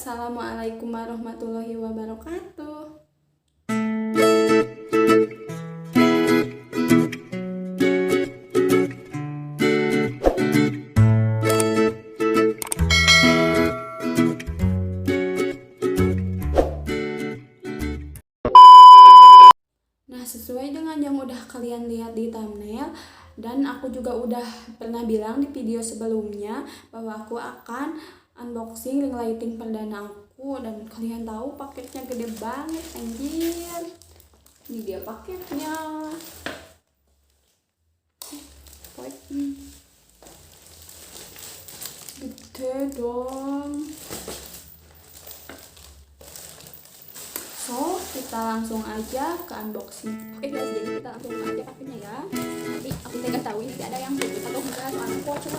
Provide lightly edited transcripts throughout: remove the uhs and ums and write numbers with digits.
Assalamualaikum warahmatullahi wabarakatuh. Nah, sesuai dengan yang udah kalian lihat di thumbnail, dan aku juga udah pernah bilang di video sebelumnya bahwa aku akan unboxing ring lighting perdana aku, dan kalian tahu paketnya gede banget anjir. Ini dia paketnya. Gede dong. So, kita langsung aja ke unboxing. Oke guys, jadi kita langsung aja paketnya ya. Nanti aku tidak tahu ini ada yang tutup atau enggak, soalnya kocok.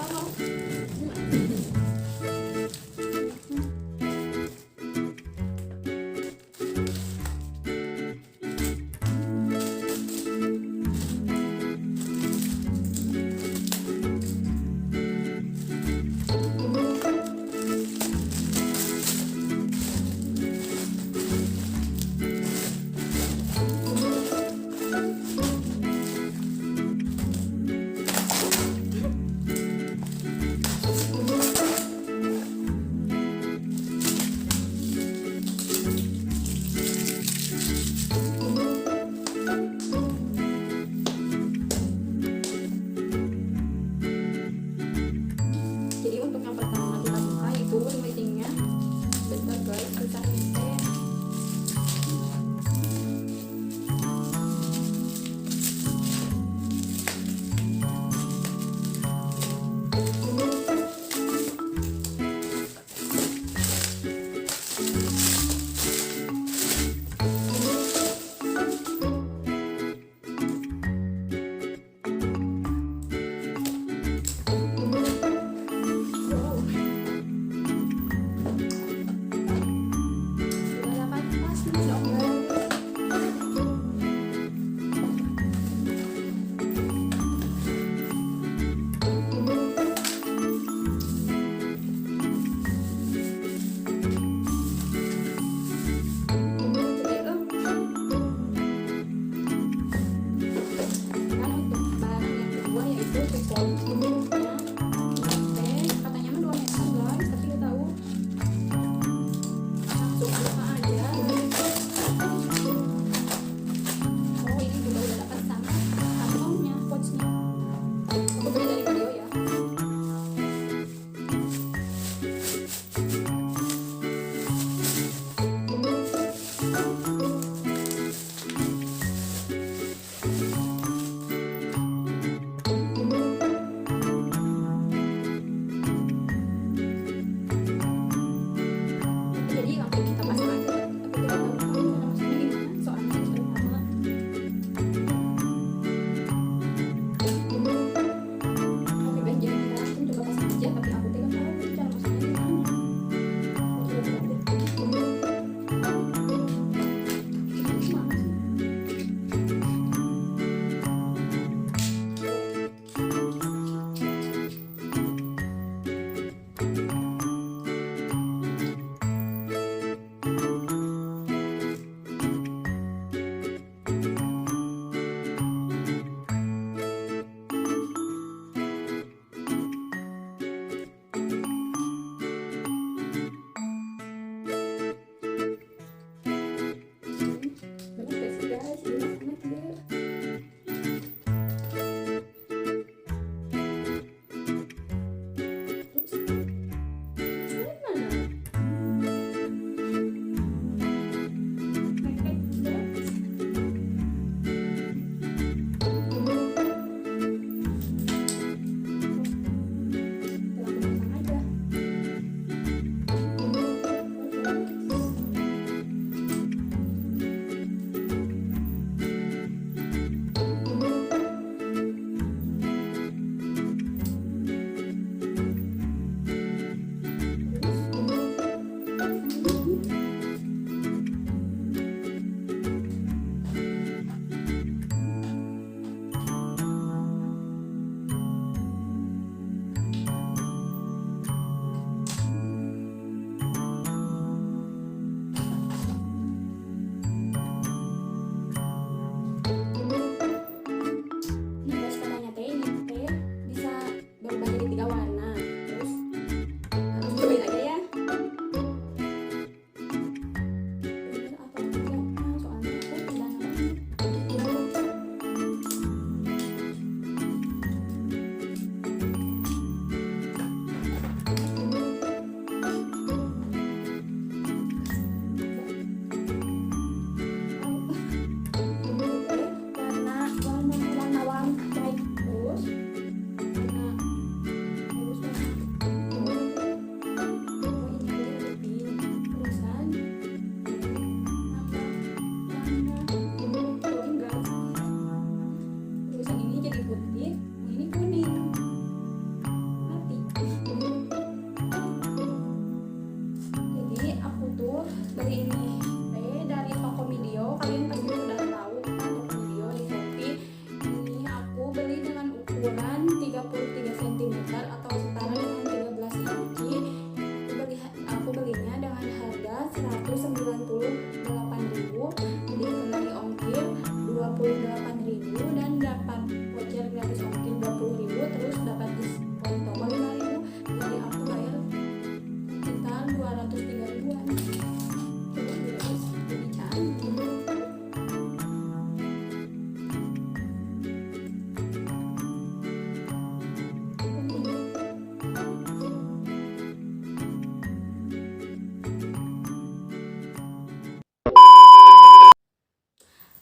203 ribuan. Coba guys, jadi cantik.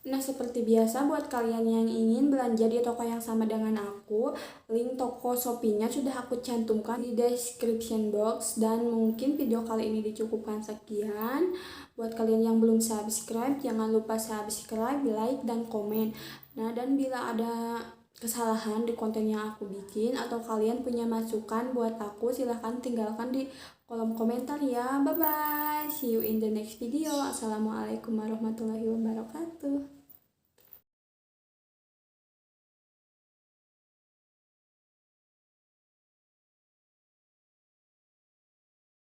Nah, seperti biasa buat kalian yang ingin belanja di toko yang sama dengan aku, link toko Shopee-nya sudah aku cantumkan di description box, dan mungkin video kali ini dicukupkan sekian. Buat kalian yang belum subscribe, jangan lupa subscribe, like, dan komen. Nah, dan bila ada kesalahan di konten yang aku bikin atau kalian punya masukan buat aku, silahkan tinggalkan di kolom komentar ya. Bye bye, see you in the next video. Assalamualaikum warahmatullahi wabarakatuh.